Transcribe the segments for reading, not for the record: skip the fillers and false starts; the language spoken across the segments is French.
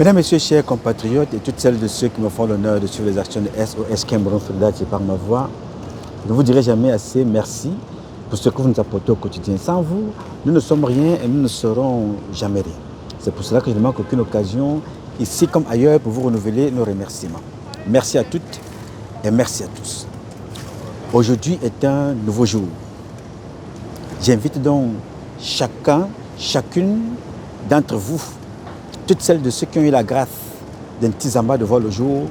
Mesdames, Messieurs, chers compatriotes et toutes celles de ceux qui me font l'honneur de suivre les actions de SOS Cameroun Solidarité par ma voix, je ne vous dirai jamais assez merci pour ce que vous nous apportez au quotidien. Sans vous, nous ne sommes rien et nous ne serons jamais rien. C'est pour cela que je ne manque aucune occasion, ici comme ailleurs, pour vous renouveler nos remerciements. Merci à toutes et merci à tous. Aujourd'hui est un nouveau jour. J'invite donc chacune d'entre vous, toutes celles de ceux qui ont eu la grâce d'un Tizama de voir le jour,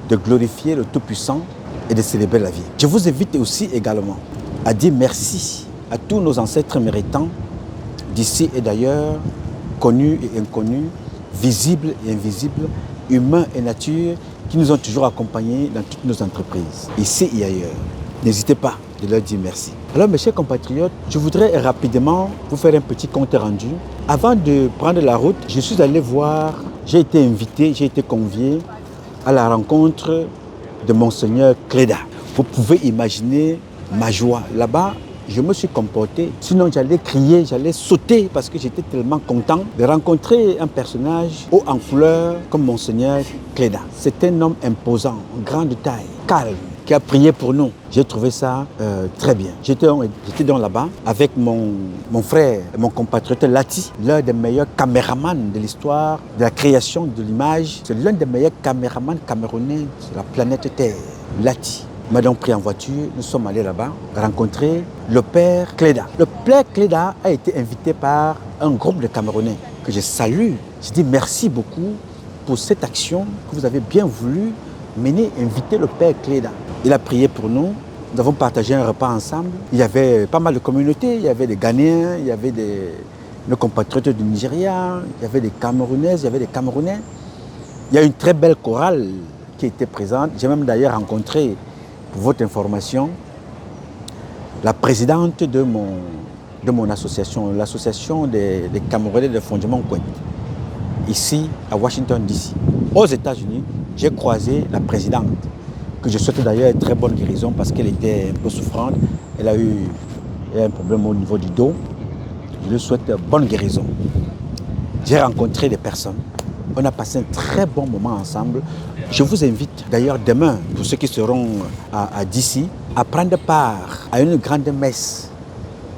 de glorifier le Tout-Puissant et de célébrer la vie. Je vous invite aussi également à dire merci à tous nos ancêtres méritants d'ici et d'ailleurs, connus et inconnus, visibles et invisibles, humains et nature, qui nous ont toujours accompagnés dans toutes nos entreprises, ici et ailleurs. N'hésitez pas de leur dire merci. Alors mes chers compatriotes, je voudrais rapidement vous faire un petit compte rendu. Avant de prendre la route, je suis allé voir, j'ai été invité, j'ai été convié à la rencontre de Monseigneur Cléda. Vous pouvez imaginer ma joie. Là-bas, je me suis comporté, sinon j'allais crier, j'allais sauter parce que j'étais tellement content de rencontrer un personnage haut en couleur comme Monseigneur Cléda. C'est un homme imposant, grand de taille, calme, qui a prié pour nous. J'ai trouvé ça très bien. J'étais donc là-bas avec mon frère, mon compatriote Lati, l'un des meilleurs caméramans de l'histoire de la création de l'image. C'est l'un des meilleurs caméramans camerounais sur la planète Terre, Lati. Il m'a donc pris en voiture, nous sommes allés là-bas rencontrer le père Cléda. Le père Cléda a été invité par un groupe de Camerounais que je salue. Je dis merci beaucoup pour cette action que vous avez bien voulu mener, inviter le père Cléda. Il a prié pour nous, nous avons partagé un repas ensemble. Il y avait pas mal de communautés, il y avait des Ghanéens, il y avait nos compatriotes du Nigeria, il y avait des Camerounaises, il y avait des Camerounais. Il y a une très belle chorale qui était présente. J'ai même d'ailleurs rencontré, pour votre information, la présidente de mon association, l'association des Camerounais de fondement Kouet, ici à Washington DC. Aux États-Unis, j'ai croisé la présidente, que je souhaite d'ailleurs une très bonne guérison parce qu'elle était un peu souffrante. Elle a eu un problème au niveau du dos. Je lui souhaite une bonne guérison. J'ai rencontré des personnes. On a passé un très bon moment ensemble. Je vous invite d'ailleurs demain, pour ceux qui seront à DC, à prendre part à une grande messe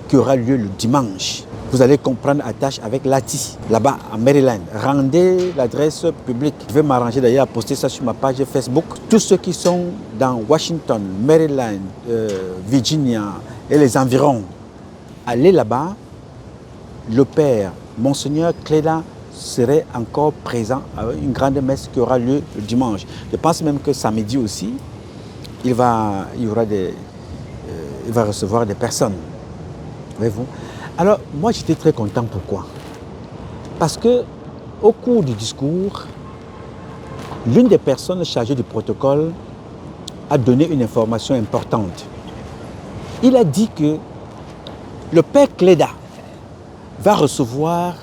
qui aura lieu le dimanche. Vous allez comprendre à tâche avec Lati, là-bas à Maryland. Rendez l'adresse publique. Je vais m'arranger d'ailleurs à poster ça sur ma page Facebook. Tous ceux qui sont dans Washington, Maryland, Virginia et les environs, allez là-bas. Le père, Monseigneur Cléda, serait encore présent à une grande messe qui aura lieu le dimanche. Je pense même que samedi aussi, il va recevoir des personnes. Voyez-vous? Alors, moi, j'étais très content. Pourquoi? Parce que, au cours du discours, l'une des personnes chargées du protocole a donné une information importante. Il a dit que le père Cléda va recevoir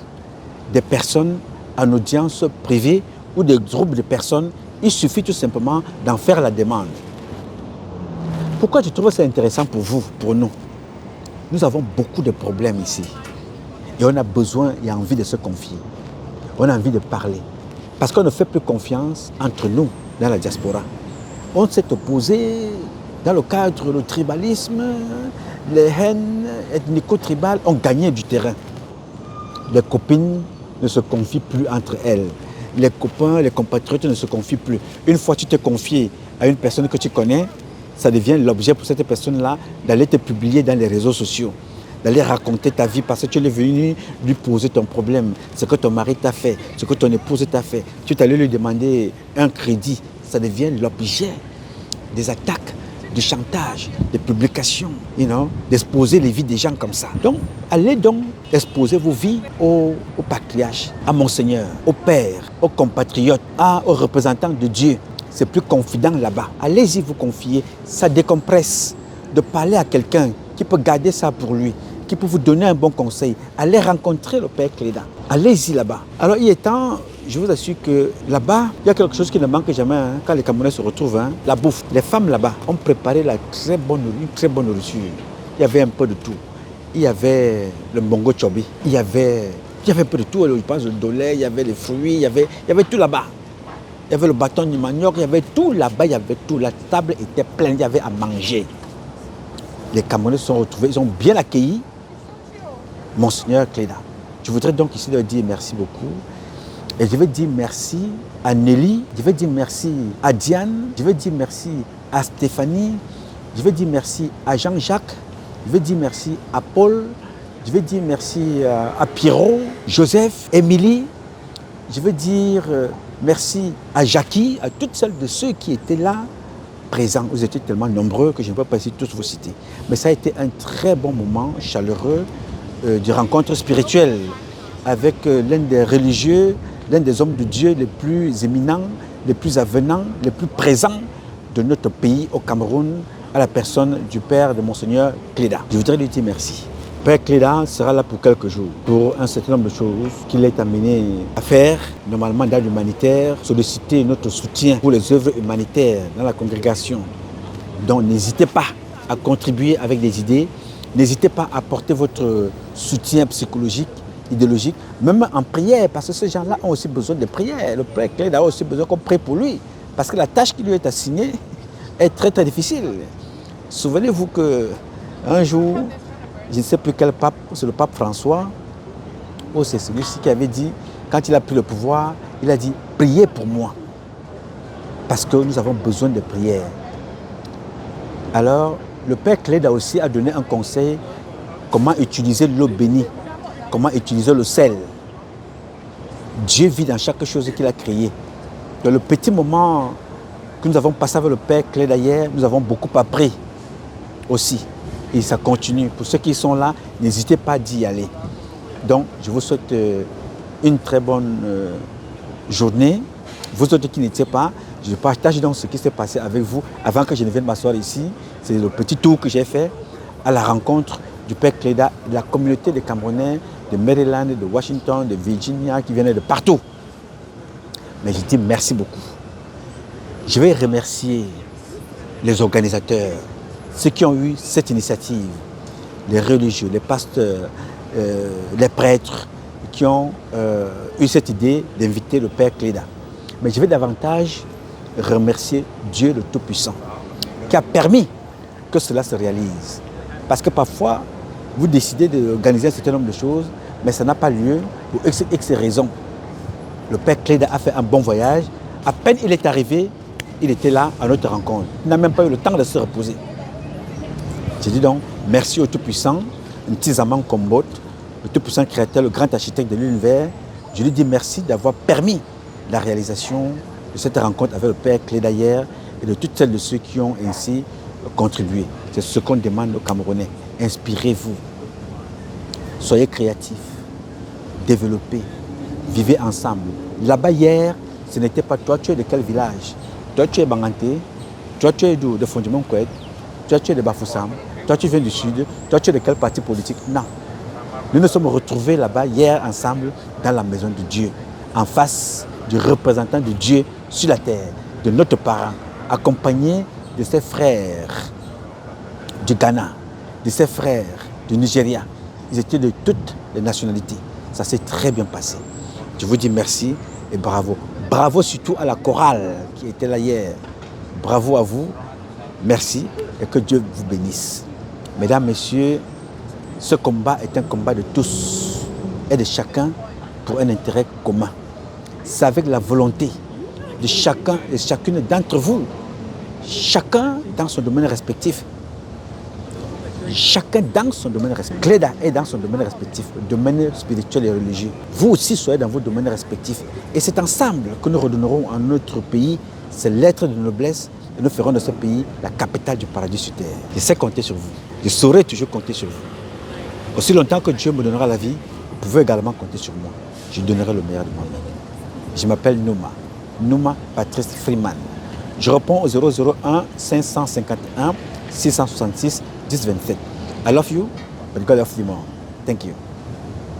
des personnes en audience privée ou des groupes de personnes. Il suffit tout simplement d'en faire la demande. Pourquoi je trouve ça intéressant pour vous, pour nous? Nous avons beaucoup de problèmes ici. Et on a besoin et envie de se confier. On a envie de parler. Parce qu'on ne fait plus confiance entre nous dans la diaspora. On s'est opposé dans le cadre du tribalisme. Les haines ethnico-tribales ont gagné du terrain. Les copines ne se confient plus entre elles. Les copains, les compatriotes ne se confient plus. Une fois que tu t'es confié à une personne que tu connais, ça devient l'objet pour cette personne-là d'aller te publier dans les réseaux sociaux, d'aller raconter ta vie parce que tu es venu lui poser ton problème, ce que ton mari t'a fait, ce que ton épouse t'a fait. Tu es allé lui demander un crédit. Ça devient l'objet des attaques, du chantage, des publications, d'exposer les vies des gens comme ça. Donc, allez donc exposer vos vies au patriarche, à Monseigneur, au Père, aux compatriotes, aux représentants de Dieu. C'est plus confident là-bas. Allez-y vous confier, ça décompresse de parler à quelqu'un qui peut garder ça pour lui, qui peut vous donner un bon conseil. Allez rencontrer le père Cléda. Allez-y là-bas. Alors il est temps, je vous assure que là-bas, il y a quelque chose qui ne manque jamais quand les Camerounais se retrouvent, la bouffe. Les femmes là-bas ont préparé une très bonne nourriture. Il y avait un peu de tout. Il y avait le mbongo chobi, il y avait Il y avait un peu de tout, je pense, le dolé, il y avait les fruits, il y avait tout là-bas. Il y avait le bâton du manioc, il y avait tout là-bas, il y avait tout. La table était pleine, il y avait à manger. Les Camerounais se sont retrouvés, ils ont bien accueilli Monseigneur Cléda. Je voudrais donc ici leur dire merci beaucoup. Et je vais dire merci à Nelly, je vais dire merci à Diane, je vais dire merci à Stéphanie, je vais dire merci à Jean-Jacques, je vais dire merci à Paul, je vais dire merci à Pierrot, Joseph, Émilie, je vais dire merci à Jackie, à toutes celles de ceux qui étaient là présents. Vous étiez tellement nombreux que je ne peux pas ici tous vous citer. Mais ça a été un très bon moment chaleureux de rencontre spirituelle avec l'un des religieux, l'un des hommes de Dieu les plus éminents, les plus avenants, les plus présents de notre pays au Cameroun, à la personne du père de Monseigneur Cléda. Je voudrais lui dire merci. Père Cléda sera là pour quelques jours, pour un certain nombre de choses qu'il est amené à faire, normalement dans l'humanitaire, solliciter notre soutien pour les œuvres humanitaires dans la congrégation. Donc n'hésitez pas à contribuer avec des idées, n'hésitez pas à apporter votre soutien psychologique, idéologique, même en prière, parce que ces gens-là ont aussi besoin de prière. Le Père Cléda a aussi besoin qu'on prie pour lui, parce que la tâche qui lui est assignée est très très difficile. Souvenez-vous qu'un jour, je ne sais plus quel pape, c'est le pape François, ou c'est celui-ci qui avait dit, quand il a pris le pouvoir, il a dit « Priez pour moi », parce que nous avons besoin de prière. Alors, le Père Cléda aussi a donné un conseil, comment utiliser l'eau bénie, comment utiliser le sel. Dieu vit dans chaque chose qu'il a créée. Dans le petit moment que nous avons passé avec le Père Cléda hier, nous avons beaucoup appris aussi. Et ça continue. Pour ceux qui sont là, n'hésitez pas d'y aller. Donc, je vous souhaite une très bonne journée. Vous autres qui n'étiez pas, je partage donc ce qui s'est passé avec vous avant que je ne vienne m'asseoir ici. C'est le petit tour que j'ai fait à la rencontre du Père Cléda, de la communauté des Camerounais, de Maryland, de Washington, de Virginia, qui venaient de partout. Mais je dis merci beaucoup. Je vais remercier les organisateurs, ceux qui ont eu cette initiative, les religieux, les pasteurs, les prêtres, qui ont eu cette idée d'inviter le Père Cléda. Mais je vais davantage remercier Dieu le Tout-Puissant, qui a permis que cela se réalise. Parce que parfois, vous décidez d'organiser un certain nombre de choses, mais ça n'a pas lieu pour X raisons. Le Père Cléda a fait un bon voyage. À peine il est arrivé, il était là à notre rencontre. Il n'a même pas eu le temps de se reposer. Je dis donc merci au Tout-Puissant, Ntizama Nkombot, le Tout-Puissant créateur, le grand architecte de l'univers. Je lui dis merci d'avoir permis la réalisation de cette rencontre avec le Père Cléda hier et de toutes celles de ceux qui ont ainsi contribué. C'est ce qu'on demande aux Camerounais. Inspirez-vous. Soyez créatifs. Développez. Vivez ensemble. Là-bas hier, ce n'était pas toi, tu es de quel village? Toi, tu es Banganté. Toi, tu es de Fondiment Koued. Toi, tu es de Bafoussam. Toi, tu viens du Sud. Toi, tu es de quel parti politique? Non. Nous nous sommes retrouvés là-bas hier ensemble dans la maison de Dieu, en face du représentant de Dieu sur la terre, de notre parent, accompagné de ses frères du Ghana, de ses frères du Nigeria. Ils étaient de toutes les nationalités. Ça s'est très bien passé. Je vous dis merci et bravo. Bravo surtout à la chorale qui était là hier. Bravo à vous. Merci et que Dieu vous bénisse. Mesdames, Messieurs, ce combat est un combat de tous et de chacun pour un intérêt commun. C'est avec la volonté de chacun et chacune d'entre vous, chacun dans son domaine respectif. Chacun dans son domaine respectif. Cléda est dans son domaine respectif, le domaine spirituel et religieux. Vous aussi soyez dans vos domaines respectifs. Et c'est ensemble que nous redonnerons à notre pays ces lettres de noblesse et nous ferons de ce pays la capitale du paradis sur terre. Je sais compter sur vous. Je saurai toujours compter sur vous. Aussi longtemps que Dieu me donnera la vie, vous pouvez également compter sur moi. Je donnerai le meilleur de moi-même. Je m'appelle Nouma Patrice Freeman. Je réponds au 001 551 666 1027. I love you, but God loves you more. Thank you.